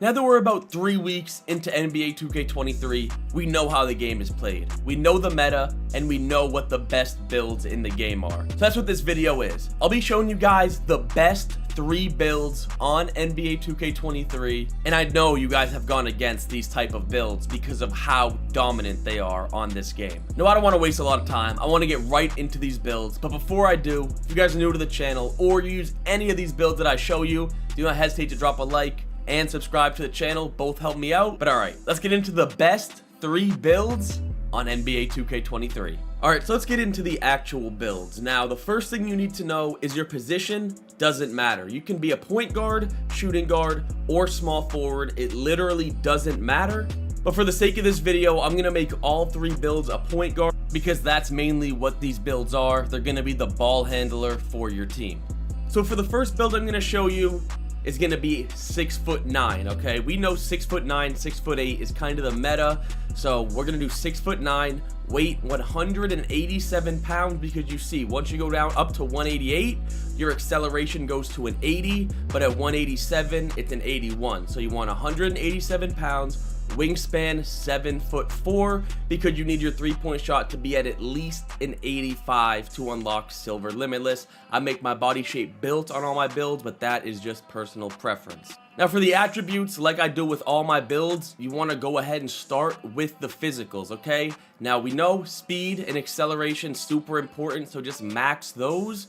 Now that we're about 3 weeks into NBA 2K23, we know how the game is played. We know the meta, and we know what the best builds in the game are. So that's what this video is. I'll be showing you guys the best 3 builds on NBA 2K23, and I know you guys have gone against these type of builds because of how dominant they are on this game. No, I don't want to waste a lot of time. I want to get right into these builds, but before I do, if you guys are new to the channel or you use any of these builds that I show you, do not hesitate to drop a like and subscribe to the channel. Both help me out. But alright, let's get into the best 3 builds on NBA 2K23. Alright, so let's get into the actual builds. Now, the first thing you need to know is your position doesn't matter. You can be a point guard, shooting guard, or small forward. It literally doesn't matter. But for the sake of this video, I'm going to make all 3 builds a point guard because that's mainly what these builds are. They're going to be the ball handler for your team. So for the first build I'm going to show you is going to be 6'9", okay? We know 6'9", 6'8" is kind of the meta. So we're going to do 6'9", weight 187 pounds, because you see, once you go down up to 188, your acceleration goes to an 80, but at 187, it's an 81. So you want 187 pounds, wingspan 7'4", because you need your 3-point shot to be at least an 85 to unlock silver limitless. I make my body shape built on all my builds, but that is just personal preference. Now for the attributes, like I do with all my builds, you want to go ahead and start with the physicals, okay? Now we know speed and acceleration super important, so just max those.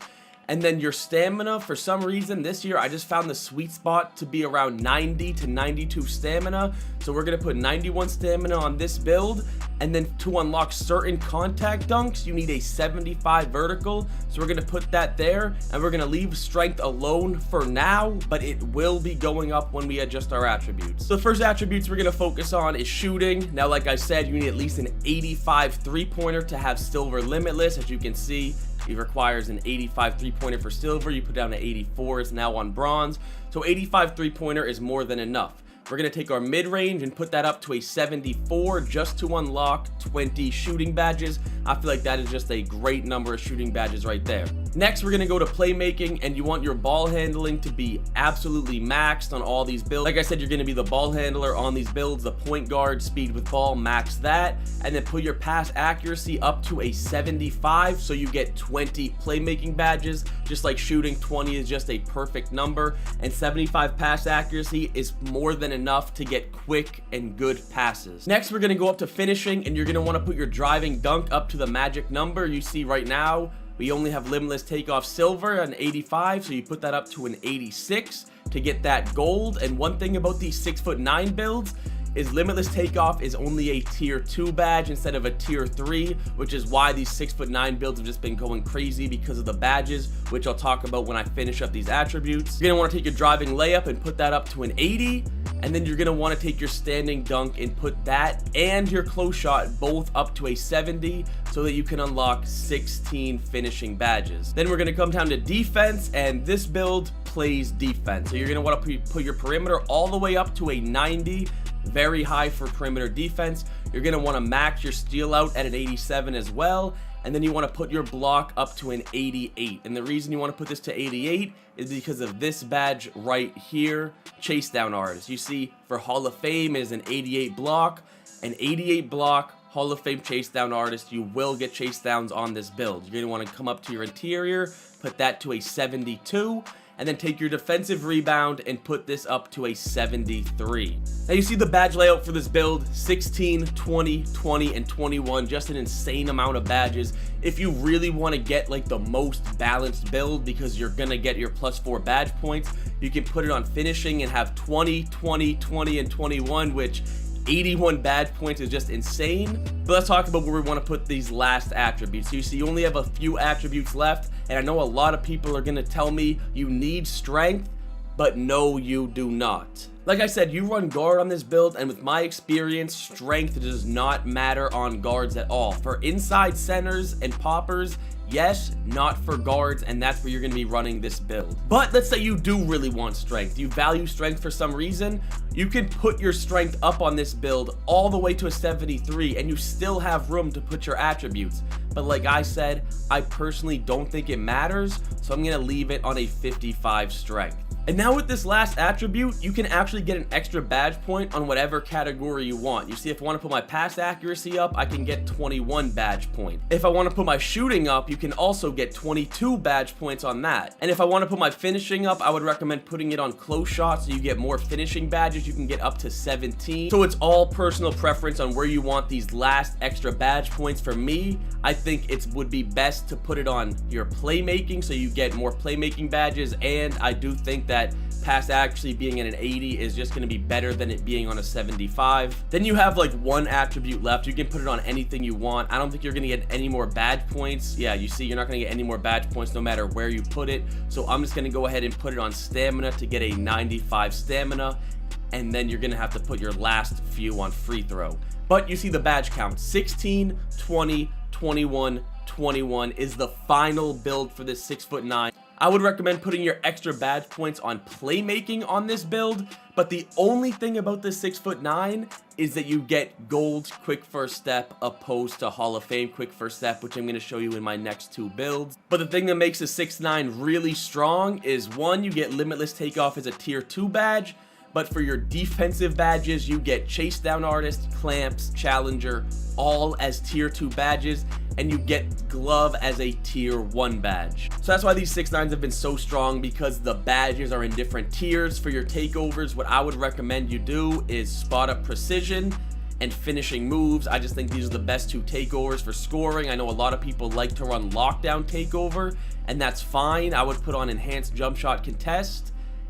And then your stamina, for some reason this year I just found the sweet spot to be around 90 to 92 stamina. So we're going to put 91 stamina on this build. And then to unlock certain contact dunks, you need a 75 vertical. So we're going to put that there, and we're going to leave strength alone for now, but it will be going up when we adjust our attributes. So the first attributes we're going to focus on is shooting. Now, like I said, you need at least an 85 3-pointer to have silver limitless. As you can see, it requires an 85 3-pointer for silver. You put down an 84, it's now on bronze. So 85 3-pointer is more than enough. We're going to take our mid-range and put that up to a 74 just to unlock 20 shooting badges. I feel like that is just a great number of shooting badges right there. Next, we're going to go to playmaking, and you want your ball handling to be absolutely maxed on all these builds. Like I said, you're going to be the ball handler on these builds, the point guard, speed with ball, max that, and then put your pass accuracy up to a 75 so you get 20 playmaking badges. Just like shooting, 20 is just a perfect number, and 75 pass accuracy is more than enough to get quick and good passes. Next, we're going to go up to finishing, and you're going to want to put your driving dunk up to the magic number. You see right now we only have limitless takeoff silver, an 85, so you put that up to an 86 to get that gold. And one thing about these 6'9" builds is limitless takeoff is only a tier 2 badge instead of a tier 3, which is why these 6'9" builds have just been going crazy because of the badges, which I'll talk about when I finish up these attributes. You're gonna want to take your driving layup and put that up to an 80, and then you're gonna want to take your standing dunk and put that and your close shot both up to a 70 so that you can unlock 16 finishing badges. Then we're gonna come down to defense, and this build plays defense. So you're gonna want to put your perimeter all the way up to a 90, very high for perimeter defense. You're going to want to max your steal out at an 87 as well, and then you want to put your block up to an 88. And the reason you want to put this to 88 is because of this badge right here, chase down artist. You see, for Hall of Fame is an 88 block, an 88 block Hall of Fame chase down artist. You will get chase downs on this build. You're going to want to come up to your interior, put that to a 72, and then take your defensive rebound and put this up to a 73. Now you see the badge layout for this build: 16, 20, 20, and 21. Just an insane amount of badges. If you really want to get like the most balanced build, because you're gonna get your +4 badge points, you can put it on finishing and have 20, 20, 20, and 21, which 81 badge points is just insane. But let's talk about where we want to put these last attributes. So you see, you only have a few attributes left, and I know a lot of people are going to tell me you need strength, but no, you do not. Like I said, you run guard on this build, and with my experience, strength does not matter on guards at all. For inside centers and poppers, yes, not for guards, and that's where you're going to be running this build. But let's say you do really want strength. You value strength for some reason. You can put your strength up on this build all the way to a 73, and you still have room to put your attributes. But like I said, I personally don't think it matters, so I'm going to leave it on a 55 strength. And now with this last attribute, you can actually get an extra badge point on whatever category you want. You see, if I want to put my pass accuracy up, I can get 21 badge points. If I want to put my shooting up, you can also get 22 badge points on that. And if I want to put my finishing up, I would recommend putting it on close shots so you get more finishing badges. You can get up to 17. So it's all personal preference on where you want these last extra badge points. For me, I think it would be best to put it on your playmaking so you get more playmaking badges, and I do think that pass accuracy being at an 80 is just going to be better than it being on a 75. Then you have like one attribute left. You can put it on anything you want. I don't think you're going to get any more badge points. Yeah, you see, you're not going to get any more badge points no matter where you put it. So I'm just going to go ahead and put it on stamina to get a 95 stamina, and then you're going to have to put your last few on free throw. But you see the badge count, 16, 20, 21, 21 is the final build for this 6'9". I would recommend putting your extra badge points on playmaking on this build, but the only thing about this 6'9" is that you get gold quick first step opposed to Hall of Fame quick first step, which I'm going to show you in my next two builds. But the thing that makes the 6'9" really strong is, one, you get limitless takeoff as a tier 2 badge, but for your defensive badges, you get chase down artist, clamps, challenger, all as tier 2 badges, and you get glove as a tier 1 badge. So that's why these 6'9s have been so strong, because the badges are in different tiers. For your takeovers, what I would recommend you do is spot up precision and finishing moves. I just think these are the best two takeovers for scoring. I know a lot of people like to run lockdown takeover, and that's fine. I would put on enhanced jump shot contest,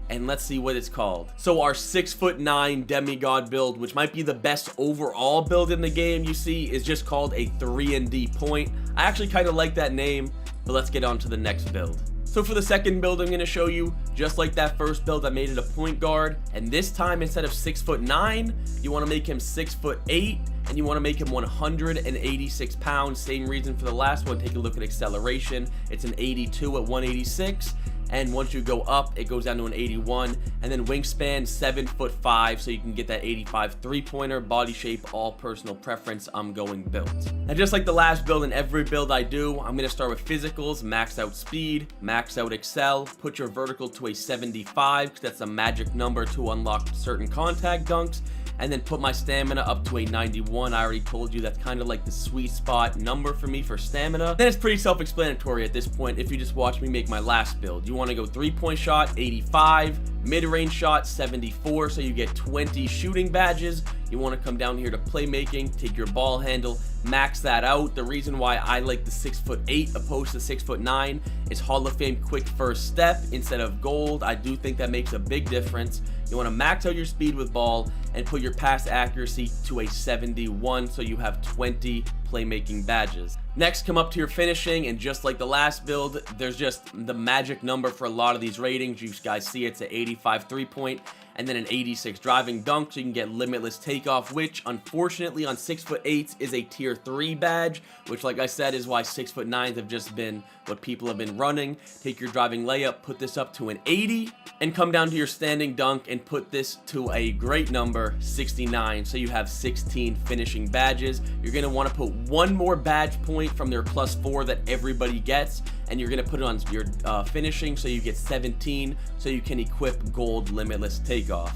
and let's see what it's called. So our 6'9" demigod build, which might be the best overall build in the game, you see, is just called a 3&D point. I actually kind of like that name, but let's get on to the next build. So for the second build I'm going to show you, just like that first build, I made it a point guard, and this time instead of 6'9", you want to make him 6'8", and you want to make him 186 pounds. Same reason for the last one. Take a look at acceleration. It's an 82 at 186. And once you go up, it goes down to an 81, and then wingspan 7'5", so you can get that 85 3-pointer. Body shape, all personal preference. I'm going built. And just like the last build, in every build I do, I'm going to start with physicals, max out speed, max out excel, put your vertical to a 75, because that's a magic number to unlock certain contact dunks, and then put my stamina up to a 91. I already told you that's kind of like the sweet spot number for me for stamina. Then it's pretty self-explanatory at this point if you just watch me make my last build. You want to go 3-point shot, 85, mid-range shot, 74, so you get 20 shooting badges. You want to come down here to playmaking, take your ball handle, max that out. The reason why I like the 6'8" opposed to 6'9" is Hall of Fame quick first step instead of gold. I do think that makes a big difference. You want to max out your speed with ball and put your pass accuracy to a 71, so you have 20 playmaking badges. Next, come up to your finishing, and just like the last build, there's just the magic number for a lot of these ratings. You guys see it's an 85 3-point and then an 86 driving dunk, so you can get limitless takeoff, which unfortunately on 6'8" is a tier 3 badge, which, like I said, is why 6'9" have just been what people have been running. Take your driving layup, put this up to an 80, and come down to your standing dunk and put this to a great number, 69, so you have 16 finishing badges. You're going to want to put one more badge point from their +4 that everybody gets, and you're going to put it on your finishing, so you get 17, so you can equip gold limitless takeoff.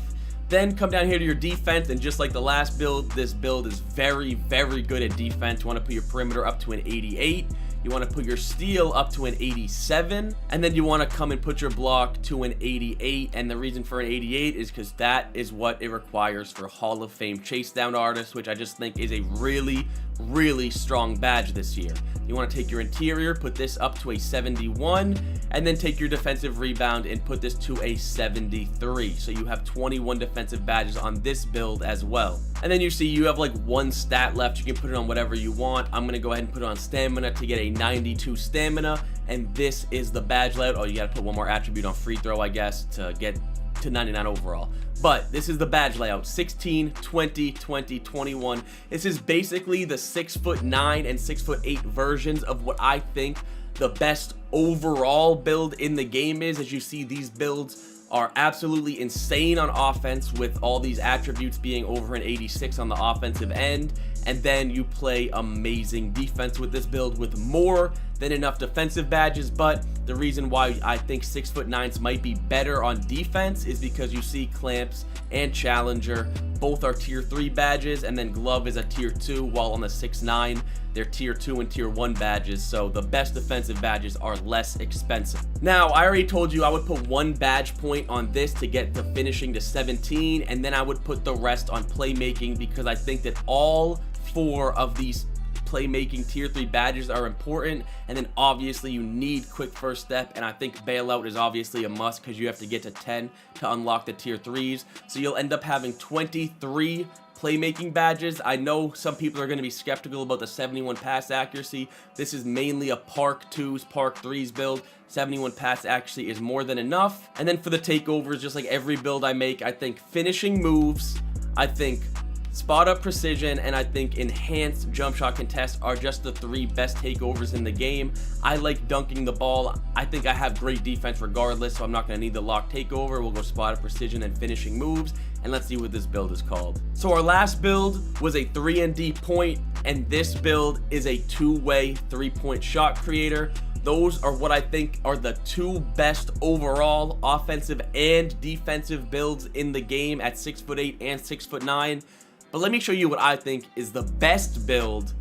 Then come down here to your defense, and just like the last build, this build is very, very good at defense. You want to put your perimeter up to an 88. You want to put your steal up to an 87, and then you want to come and put your block to an 88. And the reason for an 88 is because that is what it requires for Hall of Fame chase down artists, which I just think is a really, really strong badge this year. You want to take your interior, put this up to a 71, and then take your defensive rebound and put this to a 73. So you have 21 defensive badges on this build as well. And then you see you have like one stat left. You can put it on whatever you want. I'm going to go ahead and put it on stamina to get a 92 stamina, and this is the badge layout. Oh, you got to put one more attribute on free throw, I guess, to get to 99 overall. But this is the badge layout: 16, 20, 20, 21. This is basically the 6'9" and 6'8" versions of what I think the best overall build in the game is. As you see, these builds are absolutely insane on offense, with all these attributes being over an 86 on the offensive end, and then you play amazing defense with this build with more than enough defensive badges. But the reason why I think 6'9" might be better on defense is because you see clamps and challenger both are tier 3 badges, and then glove is a tier 2, while on the 6'9" they're tier 2 and tier 1 badges, so the best defensive badges are less expensive. Now, I already told you I would put 1 badge point on this to get the finishing to 17, and then I would put the rest on playmaking, because I think that all 4 of these playmaking tier 3 badges are important. And then obviously you need quick first step, and I think bailout is obviously a must because you have to get to 10 to unlock the tier 3s, so you'll end up having 23 playmaking badges. I know some people are going to be skeptical about the 71 pass accuracy. This is mainly a Park 2s, Park 3s build. 71 pass accuracy is more than enough. And then for the takeovers, just like every build I make, I think finishing moves, I think spot up precision, and I think enhanced jump shot contest are just the 3 best takeovers in the game. I like dunking the ball. I think I have great defense regardless, so I'm not going to need the lock takeover. We'll go spot up precision and finishing moves, and let's see what this build is called. So our last build was a 3-and-D point, and this build is a 2-way 3-point shot creator. Those are what I think are the 2 best overall offensive and defensive builds in the game at 6'8" and 6'9". But let me show you what I think is the best build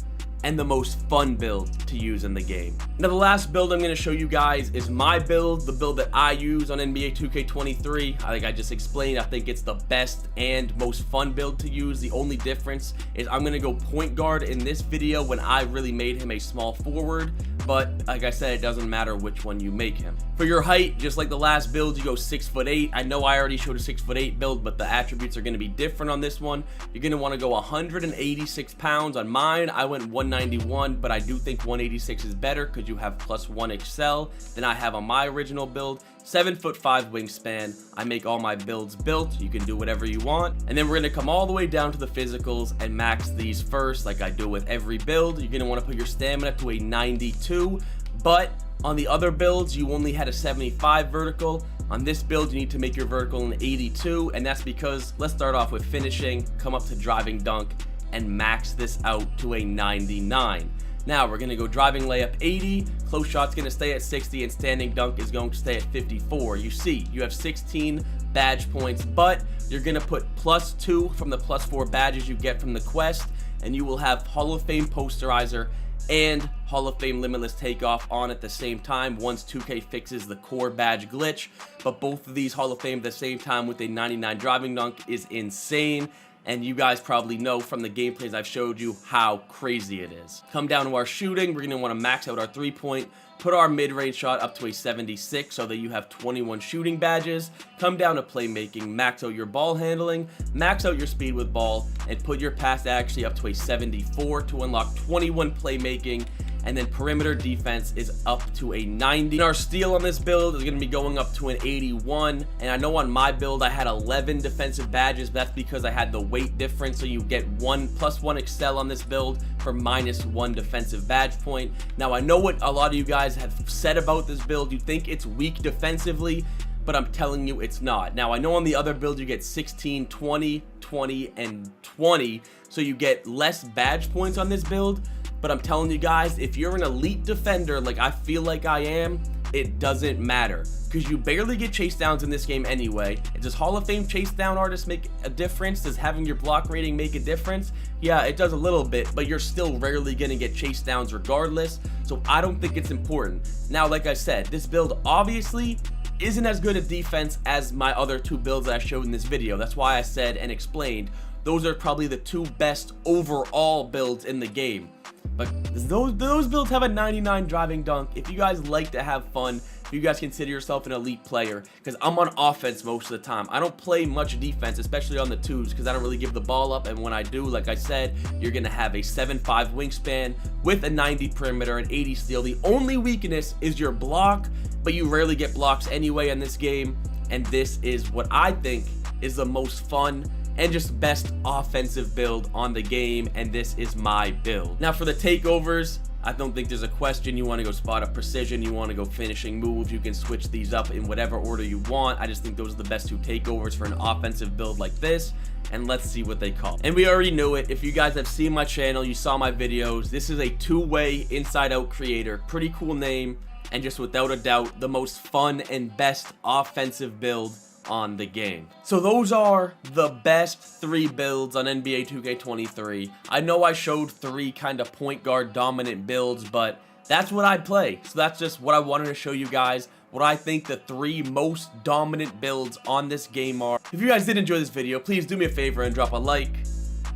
and the most fun build to use in the game. Now, the last build I'm going to show you guys is my build, the build that I use on NBA 2K23. I think I just explained, I think it's the best and most fun build to use. The only difference is I'm going to go point guard in this video when I really made him a small forward, but like I said, it doesn't matter which one you make him. For your height, just like the last build, you go 6'8". I know I already showed a 6'8" build, but the attributes are going to be different on this one. You're going to want to go 186 pounds. On mine, I went 191, but I do think 186 is better because you have +1 excel than I have on my original build. 7'5" wingspan. I make all my builds built. You can do whatever you want. And then we're going to come all the way down to the physicals and max these first, like I do with every build. You're going to want to put your stamina to a 92, but on the other builds, you only had a 75 vertical. On this build, you need to make your vertical an 82, and that's because, let's start off with finishing, come up to driving dunk, and max this out to a 99. Now we're going to go driving layup 80, close shot's going to stay at 60, and standing dunk is going to stay at 54. You see, you have 16 badge points, but you're going to put +2 from the +4 badges you get from the quest, and you will have Hall of Fame posterizer and Hall of Fame limitless takeoff on at the same time once 2K fixes the core badge glitch. But both of these Hall of Fame at the same time with a 99 driving dunk is insane. And you guys probably know from the gameplays I've showed you how crazy it is. Come down to our shooting. We're going to want to max out our 3-point, put our mid-range shot up to a 76 so that you have 21 shooting badges. Come down to playmaking, max out your ball handling, max out your speed with ball, and put your pass accuracy up to a 74 to unlock 21 playmaking. And then perimeter defense is up to a 90. And our steal on this build is going to be going up to an 81. And I know on my build I had 11 defensive badges, but that's because I had the weight difference. So you get +1 excel on this build for -1 defensive badge point. Now I know what a lot of you guys have said about this build. You think it's weak defensively, but I'm telling you it's not. Now I know on the other build you get 16, 20, 20, and 20. So you get less badge points on this build. But I'm telling you guys, if you're an elite defender like I feel like I am, it doesn't matter. Because you barely get chase downs in this game anyway. Does Hall of Fame chase down artists make a difference? Does having your block rating make a difference? Yeah, it does a little bit, but you're still rarely going to get chase downs regardless. So I don't think it's important. Now, like I said, this build obviously isn't as good at defense as my other 2 builds that I showed in this video. That's why I said and explained those are probably the 2 best overall builds in the game. But those builds have a 99 driving dunk. If you guys like to have fun, if you guys consider yourself an elite player, because I'm on offense most of the time. I don't play much defense, especially on the 2s, because I don't really give the ball up. And when I do, like I said, you're going to have a 7'5" wingspan with a 90 perimeter and 80 steal. The only weakness is your block, but you rarely get blocks anyway in this game. And this is what I think is the most fun and just best offensive build on the game, and this is my build. Now for the takeovers, I don't think there's a question. You want to go spot up precision, you want to go finishing moves, you can switch these up in whatever order you want. I just think those are the best 2 takeovers for an offensive build like this, and let's see what they call. And we already knew it. If you guys have seen my channel, you saw my videos, this is a 2-way inside out creator. Pretty cool name. and just without a doubt the most fun and best offensive build on the game. So those are the best 3 builds on NBA 2K23. I know I showed 3 kind of point guard dominant builds, but that's what I play. So that's just what I wanted to show you guys, what I think the 3 most dominant builds on this game are. If you guys did enjoy this video, please do me a favor and drop a like,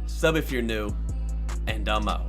sub if you're new, and I'm out.